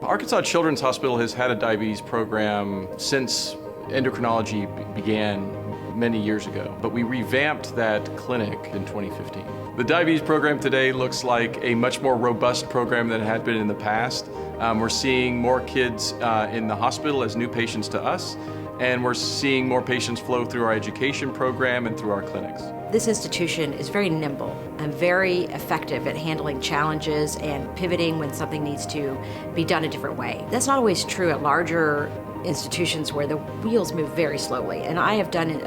Arkansas Children's Hospital has had a diabetes program since endocrinology began many years ago, but we revamped that clinic in 2015. The diabetes program today looks like a much more robust program than it had been in the past. We're seeing more kids in the hospital as new patients to us, and we're seeing more patients flow through our education program and through our clinics. This institution is very nimble and very effective at handling challenges and pivoting when something needs to be done a different way. That's not always true at larger institutions where the wheels move very slowly. And I have done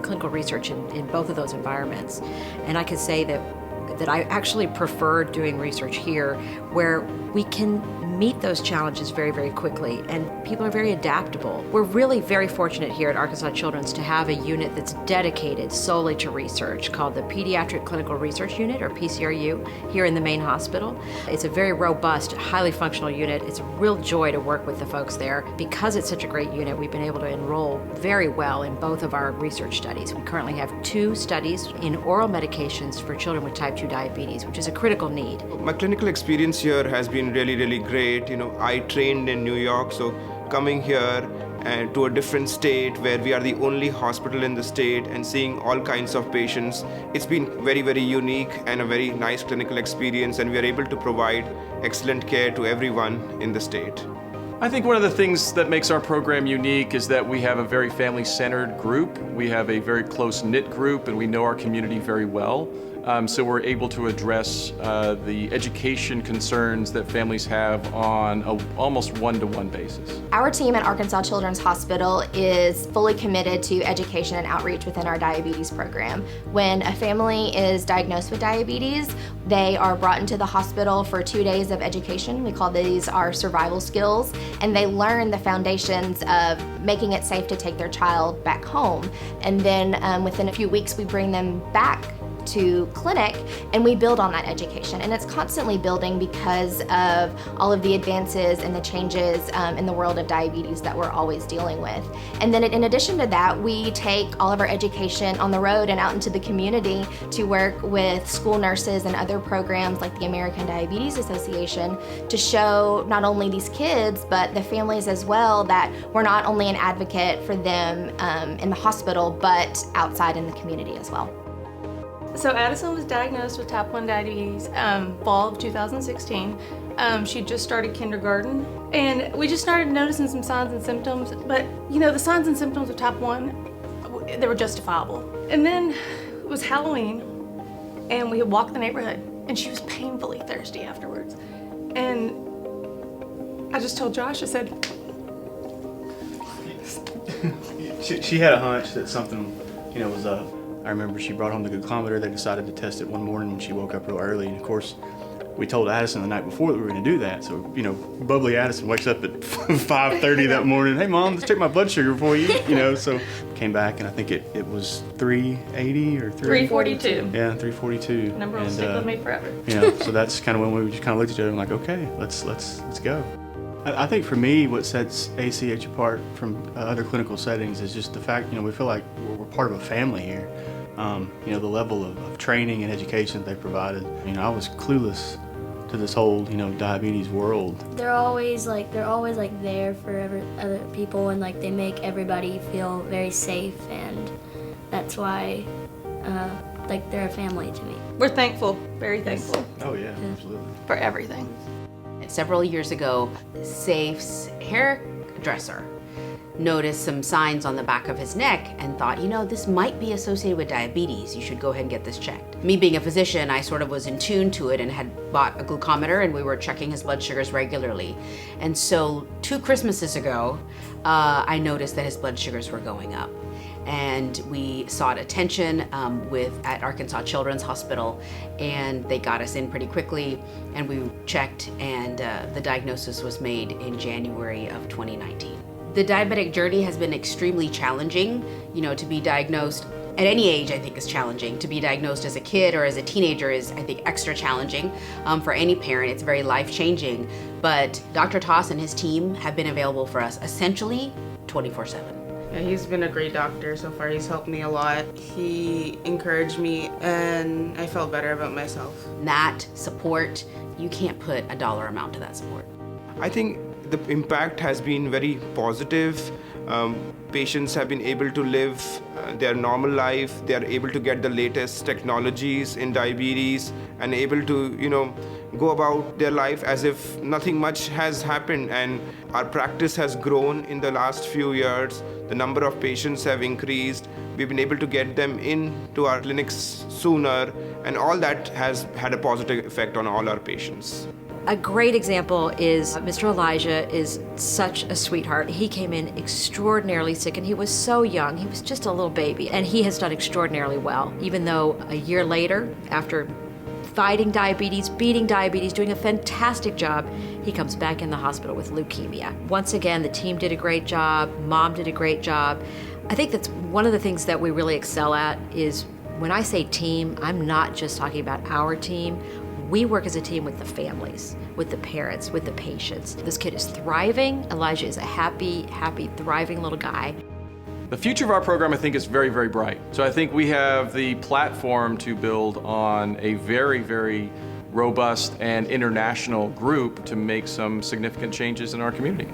clinical research in both of those environments. And I can say that I actually prefer doing research here where we can meet those challenges very, very quickly, and people are very adaptable. We're really very fortunate here at Arkansas Children's to have a unit that's dedicated solely to research called the Pediatric Clinical Research Unit, or PCRU, here in the main hospital. It's a very robust, highly functional unit. It's a real joy to work with the folks there. Because it's such a great unit, we've been able to enroll very well in both of our research studies. We currently have 2 studies in oral medications for children with type 2 diabetes, which is a critical need. My clinical experience here has been really, really great. I trained in New York, so coming here and to a different state where we are the only hospital in the state and seeing all kinds of patients, it's been very, very unique and a very nice clinical experience, and we are able to provide excellent care to everyone in the state. I think one of the things that makes our program unique is that we have a very family-centered group. We have a very close-knit group, and we know our community very well. So we're able to address the education concerns that families have on an almost one-to-one basis. Our team at Arkansas Children's Hospital is fully committed to education and outreach within our diabetes program. When a family is diagnosed with diabetes, they are brought into the hospital for 2 days of education. We call these our survival skills, and they learn the foundations of making it safe to take their child back home. And then within a few weeks, we bring them back to clinic, and we build on that education, and it's constantly building because of all of the advances and the changes in the world of diabetes that we're always dealing with. And then in addition to that, we take all of our education on the road and out into the community to work with school nurses and other programs like the American Diabetes Association to show not only these kids but the families as well that we're not only an advocate for them in the hospital but outside in the community as well. So Addison was diagnosed with type 1 diabetes fall of 2016. She just started kindergarten, and we just started noticing some signs and symptoms, but the signs and symptoms of type 1, they were justifiable. And then it was Halloween, and we had walked the neighborhood, and she was painfully thirsty afterwards. And I just told Josh, I said, she had a hunch that something, was up. I remember she brought home the glucometer. They decided to test it one morning when she woke up real early. And of course, we told Addison the night before that we were going to do that. So, bubbly Addison wakes up at 5:30 that morning. Hey, Mom, let's check my blood sugar for you. So came back, and I think it was 380 or 342. Yeah, 342. Number will stick with me forever. So that's kind of when we just kind of looked at each other and like, okay, let's go. I think for me, what sets ACH apart from other clinical settings is just the fact, we feel like we're part of a family here. The level of training and education that they provided. I was clueless to this whole, diabetes world. They're always there for other people, and they make everybody feel very safe, and that's why they're a family to me. We're thankful, very thankful. Oh yeah, absolutely. For everything. Several years ago, Safe's hairdresser noticed some signs on the back of his neck and thought, this might be associated with diabetes. You should go ahead and get this checked. Me being a physician, I sort of was in tune to it and had bought a glucometer, and we were checking his blood sugars regularly. And so 2 Christmases ago, I noticed that his blood sugars were going up. And we sought attention at Arkansas Children's Hospital, and they got us in pretty quickly, and we checked, and the diagnosis was made in January of 2019. The diabetic journey has been extremely challenging. To be diagnosed at any age, I think, is challenging. To be diagnosed as a kid or as a teenager is, I think, extra challenging for any parent. It's very life-changing. But Dr. Toss and his team have been available for us essentially 24/7. Yeah, he's been a great doctor so far. He's helped me a lot. He encouraged me, and I felt better about myself. That support, you can't put a dollar amount to that support. I think The impact has been very positive. Patients have been able to live their normal life. They are able to get the latest technologies in diabetes and able to, go about their life as if nothing much has happened. And our practice has grown in the last few years. The number of patients have increased. We've been able to get them into our clinics sooner, and all that has had a positive effect on all our patients. A great example is Mr. Elijah is such a sweetheart. He came in extraordinarily sick, and he was so young. He was just a little baby, and he has done extraordinarily well, even though a year later, after fighting diabetes, beating diabetes, doing a fantastic job, he comes back in the hospital with leukemia. Once again, the team did a great job. Mom did a great job. I think that's one of the things that we really excel at is when I say team, I'm not just talking about our team. We work as a team with the families, with the parents, with the patients. This kid is thriving. Elijah is a happy, thriving little guy. The future of our program, I think, is very, very bright. So I think we have the platform to build on a very, very robust and international group to make some significant changes in our community.